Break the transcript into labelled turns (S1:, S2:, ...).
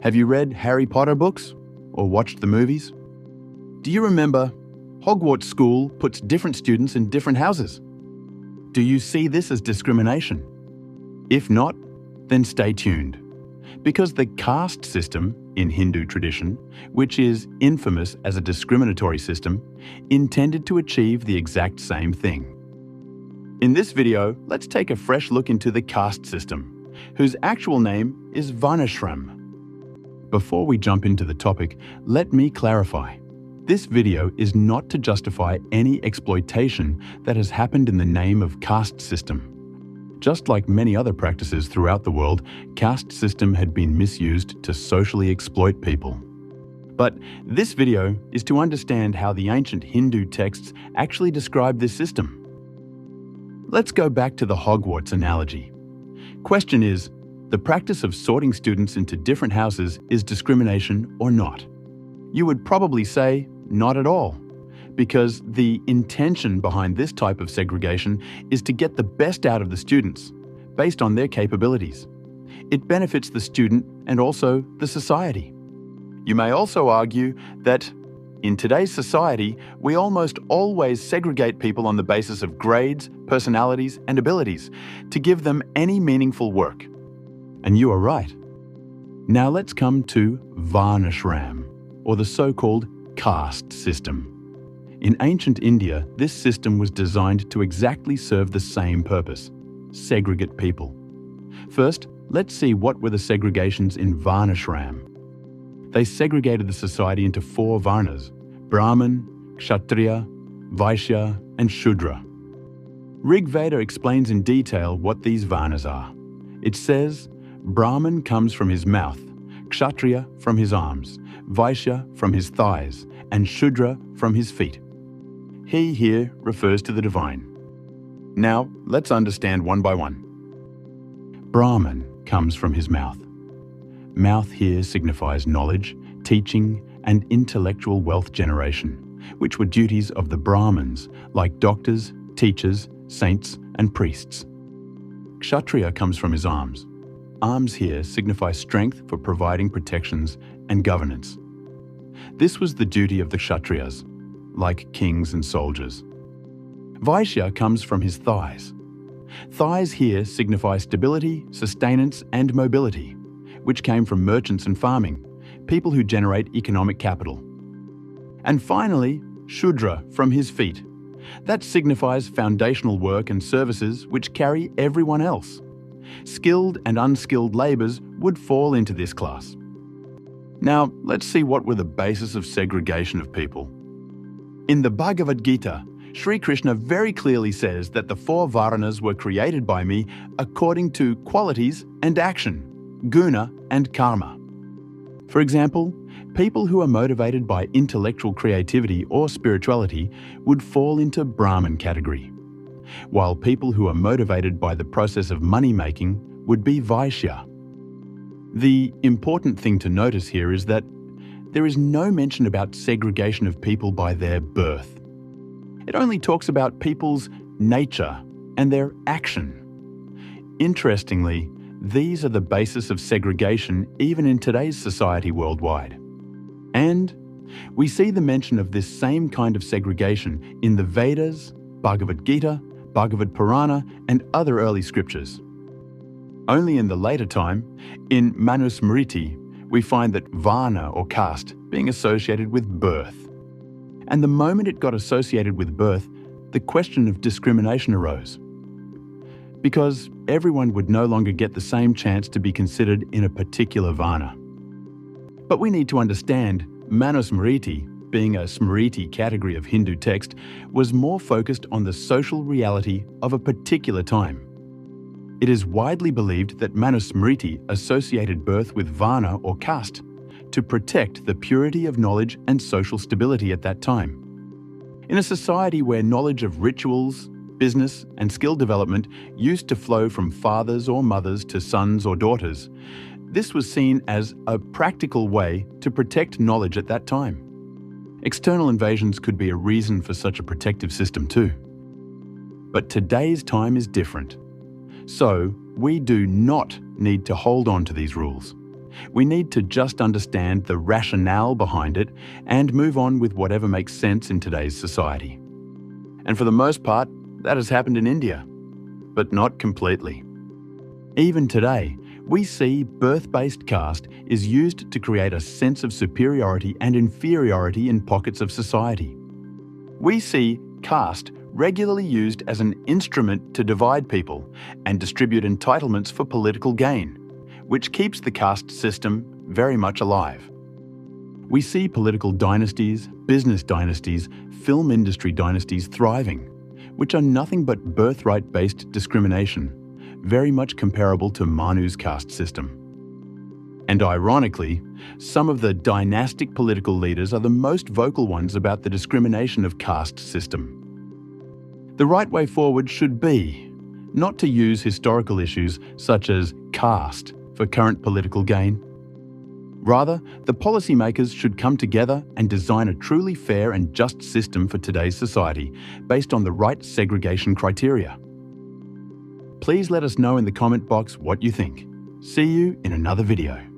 S1: Have you read Harry Potter books or watched the movies? Do you remember Hogwarts school puts different students in different houses? Do you see this as discrimination? If not, then stay tuned. Because the caste system in Hindu tradition, which is infamous as a discriminatory system, intended to achieve the exact same thing. In this video, let's take a fresh look into the caste system, whose actual name is Varnashram. Before we jump into the topic, let me clarify. This video is not to justify any exploitation that has happened in the name of caste system. Just like many other practices throughout the world, caste system had been misused to socially exploit people. But this video is to understand how the ancient Hindu texts actually describe this system. Let's go back to the Hogwarts analogy. Question is, the practice of sorting students into different houses is discrimination or not? You would probably say, not at all. Because the intention behind this type of segregation is to get the best out of the students, based on their capabilities. It benefits the student and also the society. You may also argue that in today's society, we almost always segregate people on the basis of grades, personalities, and abilities to give them any meaningful work. And you are right. Now let's come to Varnashram, or the so-called caste system. In ancient India, this system was designed to exactly serve the same purpose: segregate people. First, let's see what were the segregations in Varnashram. They segregated the society into 4 Varnas: Brahman, Kshatriya, Vaishya, and Shudra. Rig Veda explains in detail what these Varnas are. It says, Brahman comes from his mouth, Kshatriya from his arms, Vaishya from his thighs, and Shudra from his feet. He here refers to the divine. Now, let's understand one by one. Brahman comes from his mouth. Mouth here signifies knowledge, teaching, and intellectual wealth generation, which were duties of the Brahmins, like doctors, teachers, saints, and priests. Kshatriya comes from his arms. Arms here signify strength for providing protections and governance. This was the duty of the Kshatriyas, like kings and soldiers. Vaishya comes from his thighs. Thighs here signify stability, sustenance, and mobility, which came from merchants and farming, people who generate economic capital. And finally, Shudra from his feet. That signifies foundational work and services which carry everyone else. Skilled and unskilled labours would fall into this class. Now, let's see what were the basis of segregation of people. In the Bhagavad Gita, Sri Krishna very clearly says that the 4 Varnas were created by me according to qualities and action, Guna and karma. For example, people who are motivated by intellectual creativity or spirituality would fall into Brahman category, while people who are motivated by the process of money-making would be Vaishya. The important thing to notice here is that there is no mention about segregation of people by their birth. It only talks about people's nature and their action. Interestingly, these are the basis of segregation even in today's society worldwide. And we see the mention of this same kind of segregation in the Vedas, Bhagavad Gita, Bhagavad Purana, and other early scriptures. Only in the later time, in Manusmriti, we find that Varna or caste being associated with birth. And the moment it got associated with birth, the question of discrimination arose. Because everyone would no longer get the same chance to be considered in a particular Varna. But we need to understand Manusmriti, being a Smriti category of Hindu text, was more focused on the social reality of a particular time. It is widely believed that Manusmriti associated birth with Varna or caste to protect the purity of knowledge and social stability at that time. In a society where knowledge of rituals, business, and skill development used to flow from fathers or mothers to sons or daughters, this was seen as a practical way to protect knowledge at that time. External invasions could be a reason for such a protective system too. But today's time is different. So, we do not need to hold on to these rules. We need to just understand the rationale behind it and move on with whatever makes sense in today's society. And for the most part, that has happened in India, but not completely. Even today, we see birth-based caste is used to create a sense of superiority and inferiority in pockets of society. We see caste regularly used as an instrument to divide people and distribute entitlements for political gain, which keeps the caste system very much alive. We see political dynasties, business dynasties, film industry dynasties thriving, which are nothing but birthright-based discrimination, very much comparable to Manu's caste system. And ironically, some of the dynastic political leaders are the most vocal ones about the discrimination of caste system. The right way forward should be not to use historical issues such as caste for current political gain. Rather, the policymakers should come together and design a truly fair and just system for today's society based on the right segregation criteria. Please let us know in the comment box what you think. See you in another video.